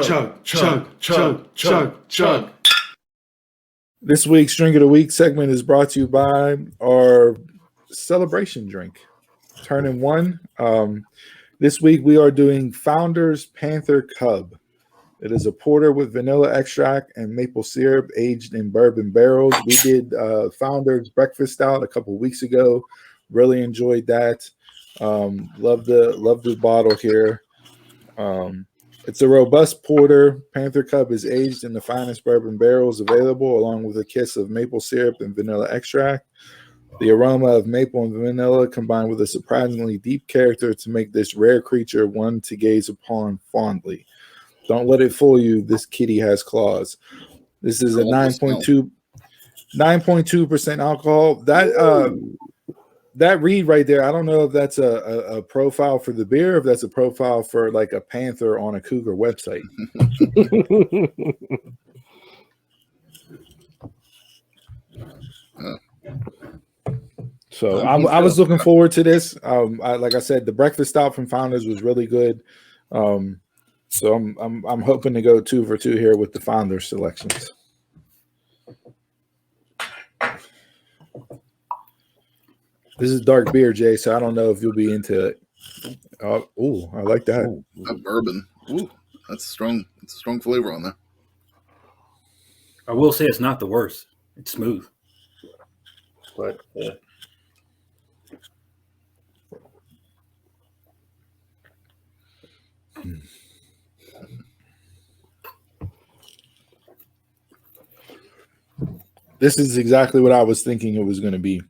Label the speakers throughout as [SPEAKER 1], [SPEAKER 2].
[SPEAKER 1] chug.
[SPEAKER 2] This week's Drink of the Week segment is brought to you by our celebration drink, Turning One. This week we are doing Founders Panther Cub. It is a porter with vanilla extract and maple syrup aged in bourbon barrels. We did Founders Breakfast Stout a couple weeks ago. Really enjoyed that. Love the bottle here. It's a robust porter. Panther Cub is aged in the finest bourbon barrels available, along with a kiss of maple syrup and vanilla extract. The aroma of maple and vanilla combined with a surprisingly deep character to make this rare creature one to gaze upon fondly. Don't let it fool you. This kitty has claws. This is a 9.2% alcohol. That read right there, I don't know if that's a profile for the beer, or if that's a profile for like a panther on a cougar website. So I was looking forward to this. Like I said, the breakfast stout from Founders was really good. So I'm hoping to go 2 for 2 here with the Founders selections. This is dark beer, Jay, so I don't know if you'll be into it. I like that.
[SPEAKER 3] That bourbon. Ooh, that's strong. It's a strong flavor on there.
[SPEAKER 1] I will say it's not the worst. It's smooth. But
[SPEAKER 2] This is exactly what I was thinking it was going to be.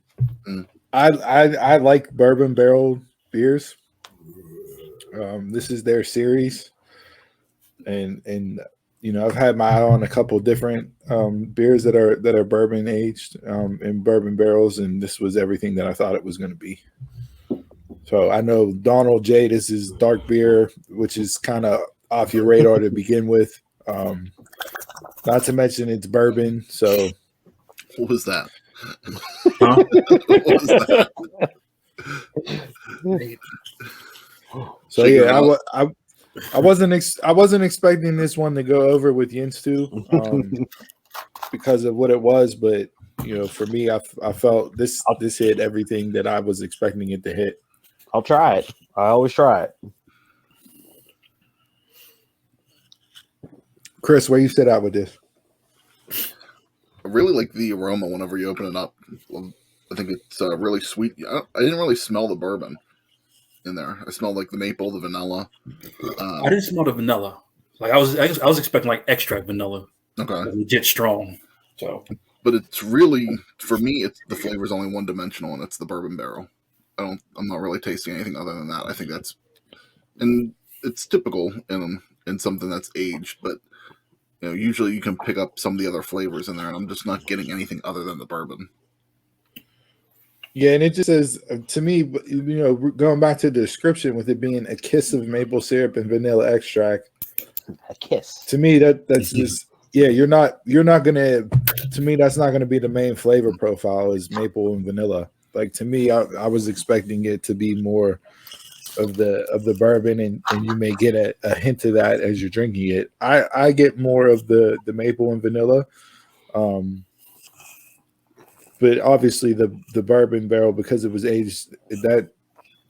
[SPEAKER 2] I like bourbon barrel beers. This is their series, and you know, I've had my eye on a couple different beers that are bourbon aged in bourbon barrels, and this was everything that I thought it was going to be. So I know Donald J, this is dark beer, which is kind of off your radar to begin with. Not to mention it's bourbon. So
[SPEAKER 3] what was that?
[SPEAKER 1] huh?
[SPEAKER 3] What was that?
[SPEAKER 2] So yeah, I wasn't expecting this one to go over with Yinz too, because of what it was, but you know, for me, I felt this hit everything that I was expecting it to hit.
[SPEAKER 4] I'll try it. I always try it.
[SPEAKER 2] Chris, where you sit out with this?
[SPEAKER 3] I really like the aroma whenever you open it up. I think it's really sweet. I didn't really smell the bourbon in there. I smelled like the maple, the vanilla.
[SPEAKER 1] I didn't smell the vanilla. Like I was expecting like extract vanilla.
[SPEAKER 3] Okay,
[SPEAKER 1] legit strong. So,
[SPEAKER 3] but it's really, for me, the flavor is only one dimensional, and it's the bourbon barrel. I'm not really tasting anything other than that. I think it's typical in something that's aged, but you know, usually you can pick up some of the other flavors in there, and I'm just not getting anything other tn the bourbon.
[SPEAKER 2] Yeah, and it just says to me, you know, going back to the description with it being a kiss of maple syrup and vanilla extract.
[SPEAKER 4] A kiss.
[SPEAKER 2] To me, that's just you're not gonna. To me, that's not gonna be the main flavor profile is maple and vanilla. Like to me, I was expecting it to be more of the bourbon, and you may get a hint of that as you're drinking it. I get more of the maple and vanilla. But obviously the bourbon barrel, because it was aged, that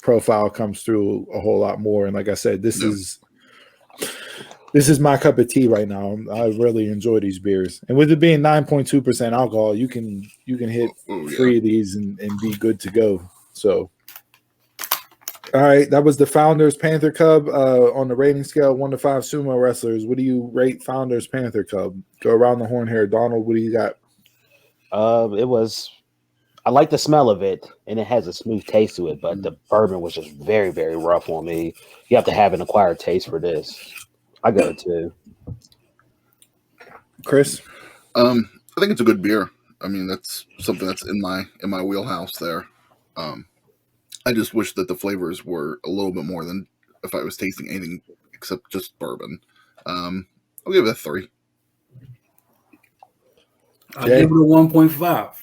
[SPEAKER 2] profile comes through a whole lot more. And like I said, this is my cup of tea right now. I really enjoy these beers. And with it being 9.2% alcohol, you can hit 3 of these and be good to go. So all right, that was the Founders Panther Cub. On the rating scale, 1 to 5 sumo wrestlers, what do you rate Founders Panther Cub? Go around the horn here. Donald, what do you got?
[SPEAKER 4] I like the smell of it, and it has a smooth taste to it, but the bourbon was just very, very rough on me. You have to have an acquired taste for this. I go to 2.
[SPEAKER 2] Chris?
[SPEAKER 3] I think it's a good beer. I mean, that's something that's in my wheelhouse there. I just wish that the flavors were a little bit more than if I was tasting anything except just bourbon. I'll give it a 3.
[SPEAKER 1] I'll give it a 1.5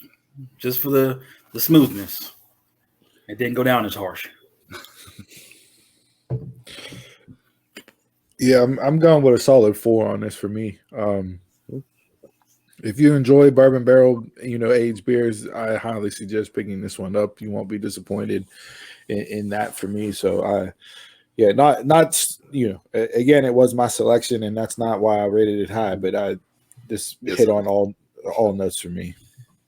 [SPEAKER 1] just for the smoothness. It didn't go down as harsh.
[SPEAKER 2] Yeah, I'm going with a solid 4 on this for me. If you enjoy bourbon barrel, aged beers, I highly suggest picking this one up. You won't be disappointed in that for me. So again, it was my selection, and that's not why I rated it high, but this hit on all notes for me.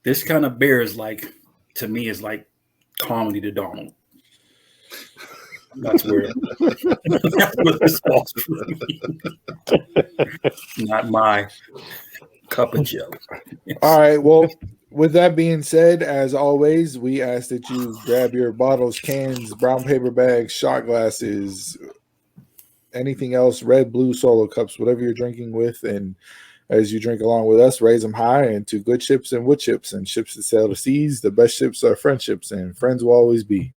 [SPEAKER 1] This kind of beer is like, to me, is like comedy to Donald. That's where this falls for me. Not my cup of joe.
[SPEAKER 2] All right. Well, with that being said, as always, we ask that you grab your bottles, cans, brown paper bags, shot glasses, anything else, red, blue, solo cups, whatever you're drinking with. And as you drink along with us, raise them high into good ships and wood chips and ships that sail the seas. The best ships are friendships, and friends will always be.